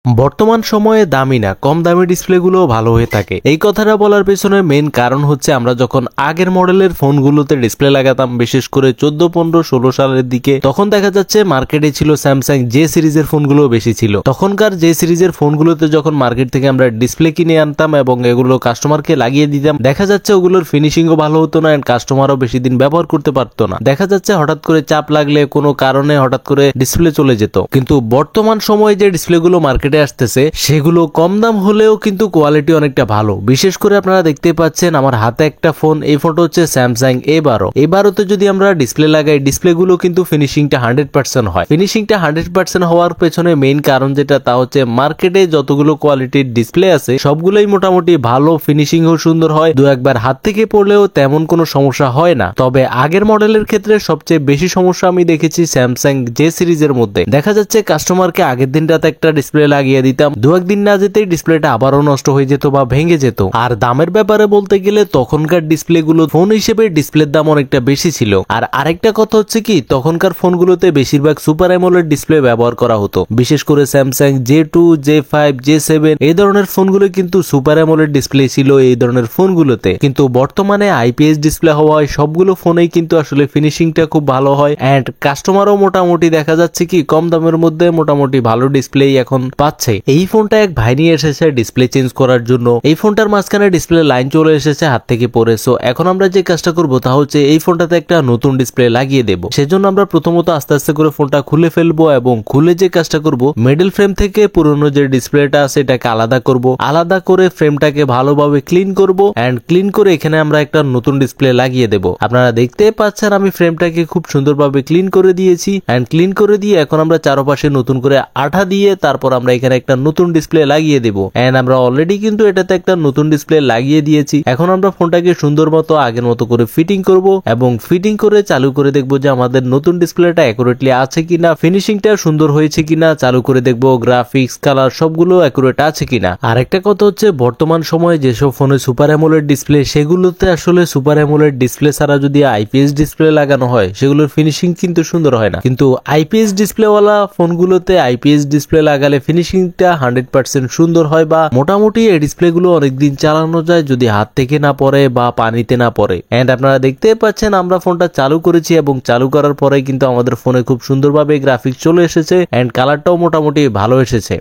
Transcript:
বর্তমান সময়ে দামি না কম দামি ডিসপ্লেগুলো ভালো হয়ে থাকে। এই কথাটা বলার পেছনে মেইন কারণ হচ্ছে আমরা যখন আগের মডেলের ফোনগুলোতে ডিসপ্লে লাগাতাম, বিশেষ করে 14, 15, 16 সালের দিকে, তখন দেখা যাচ্ছে মার্কেটে ছিল স্যামসাং জে সিরিজের ফোনগুলো বেশি ছিল। তখনকার জে সিরিজের ফোনগুলোতে যখন মার্কেট থেকে আমরা ডিসপ্লে কিনে আনতাম এবং এগুলো কাস্টমারকে লাগিয়ে দিতাম, দেখা যাচ্ছে ওগুলোর ফিনিশিংও ভালো হতো না এন্ড কাস্টমারও বেশি দিন ব্যবহার করতে পারতো না। দেখা যাচ্ছে হঠাৎ করে চাপ লাগলে কোনো কারণে হঠাৎ করে ডিসপ্লে চলে যেত। কিন্তু বর্তমান সময়ে যে ডিসপ্লেগুলো মার্কেটে আসতেছে সেগুলো কম দাম হলেও কিন্তু কোয়ালিটি অনেকটা ভালো। বিশেষ করে আপনারা দেখতে পাচ্ছেন আমার হাতে একটা ফোন, এই ফোনটা হচ্ছে স্যামসাং A12। যদি আমরা ডিসপ্লে লাগাই, ডিসপ্লেগুলো কিন্তু ফিনিশিংটা 100% হয়। ফিনিশিংটা 100% হওয়ার পেছনে মেইন কারণ যেটা, তা হচ্ছে মার্কেটে যতগুলো কোয়ালিটির ডিসপ্লে আছে সবগুলোই মোটামুটি ভালো, ফিনিশিংও সুন্দর হয়, দু একবার হাত থেকে পড়লেও তেমন কোনো সমস্যা হয় না। তবে আগের মডেলের ক্ষেত্রে সবচেয়ে বেশি সমস্যা আমি দেখেছি স্যামসাং জে সিরিজের মধ্যে। দেখা যাচ্ছে কাস্টমারকে আগের দিন রাতে একটা ডিসপ্লে লাগিয়ে দিতাম, দু একদিন না যেতেই ডিসপ্লেটা আবারও নষ্ট হয়ে যেত বা ভেঙে যেত। আর দামের ব্যাপারে বলতে গেলে তখনকার ডিসপ্লেগুলো ফোন হিসেবে ডিসপ্লের দাম অনেকটা বেশি ছিল। আর আরেকটা কথা হচ্ছে কি, তখনকার ফোনগুলোতে বেশিরভাগ সুপার অ্যামোলেড ডিসপ্লে ব্যবহার করা হতো। বিশেষ করে স্যামসাং J2, J5, J7 এই ধরনের ফোনগুলো কিন্তু সুপার অ্যামোলেড ডিসপ্লে ছিল এই ধরনের ফোনগুলোতে। কিন্তু বর্তমানে আইপিএস ডিসপ্লে হওয়ায় সবগুলো ফোনেই কিন্তু আসলে ফিনিশিংটা খুব ভালো হয় এন্ড কাস্টমারও মোটামুটি দেখা যাচ্ছে কি কম দামের মধ্যে মোটামুটি ভালো ডিসপ্লে এখন পাচ্ছে। এই ফোনটা এক ভাই নিয়ে এসেছে ডিসপ্লে চেঞ্জ করার জন্য। এই ফোনটার মাঝখানে ডিসপ্লে লাইন চলে এসেছে হাত থেকে পড়ে। সো এখন আমরা যে কাজটা করবো তা হচ্ছে এই ফোনটাতে একটা নতুন ডিসপ্লে লাগিয়ে দেবো। সেজন্য আমরা প্রথমত আস্তে আস্তে করে ফোনটা খুলে ফেলবো এবং খুলে যে কাজটা করবো, মিডল ফ্রেম থেকে পুরনো যে ডিসপ্লেটা আছে এটাকে আলাদা করব। আলাদা করে ফ্রেমটাকে ভালোভাবে ক্লিন করব এন্ড ক্লিন করে এখানে আমরা একটা নতুন ডিসপ্লে লাগিয়ে দেব। আপনারা দেখতে পাচ্ছেন আমি ফ্রেমটাকে খুব সুন্দরভাবে ক্লিন করে দিয়েছি এন্ড ক্লিন করে দিয়ে এখন আমরা চারপাশে নতুন করে আঠা দিয়ে তারপর আমরা এখানে একটা নতুন ডিসপ্লে লাগিয়ে দেব। এন্ড আমরা অলরেডি কিন্তু এটাতে একটা নতুন ডিসপ্লে লাগিয়ে দিয়েছি। এখন আমরা ফোনটাকে সুন্দর মতো আগের মতো করে ফিটিং করব এবং ফিটিং করে চালু করে দেখবো যে আমাদের নতুন ডিসপ্লেটা অ্যাকুরেটলি আছে কিনা, ফিনিশিংটা সুন্দর হয়েছে কিনা, চালু করে দেখবো গ্রাফিক্স, কালার সবগুলো অ্যাকুরেট আছে কিনা। আরেকটা কথা হচ্ছে বর্তমান সময়ে যেসব ফোনে সুপার অ্যামোলেড ডিসপ্লে, সেগুলোতে আসলে সুপার অ্যামোলেড ডিসপ্লে ছাড়া যদি আইপিএস ডিসপ্লে লাগানো হয় সেগুলোর ফিনিশিং কিন্তু সুন্দর হয় না। কিন্তু আইপিএস ডিসপ্লেওয়ালা ফোনগুলোতে আইপিএস ডিসপ্লে লাগালে ফিনিশিংটা 100% সুন্দর হয় বা মোটামুটি এই ডিসপ্লেগুলো অনেকদিন চালানো যায় যদি হাত থেকে না পড়ে বা পানিতে না পড়ে। এন্ড আপনারা দেখতে পাচ্ছেন আমরা ফোনটা চালু করেছি এবং চালু করার পরে কিন্তু আমাদের ফোনে খুব সুন্দরভাবে গ্রাফিক্স চলে এসেছে এন্ড কালারটাও মোটামুটি ভালো এসেছে।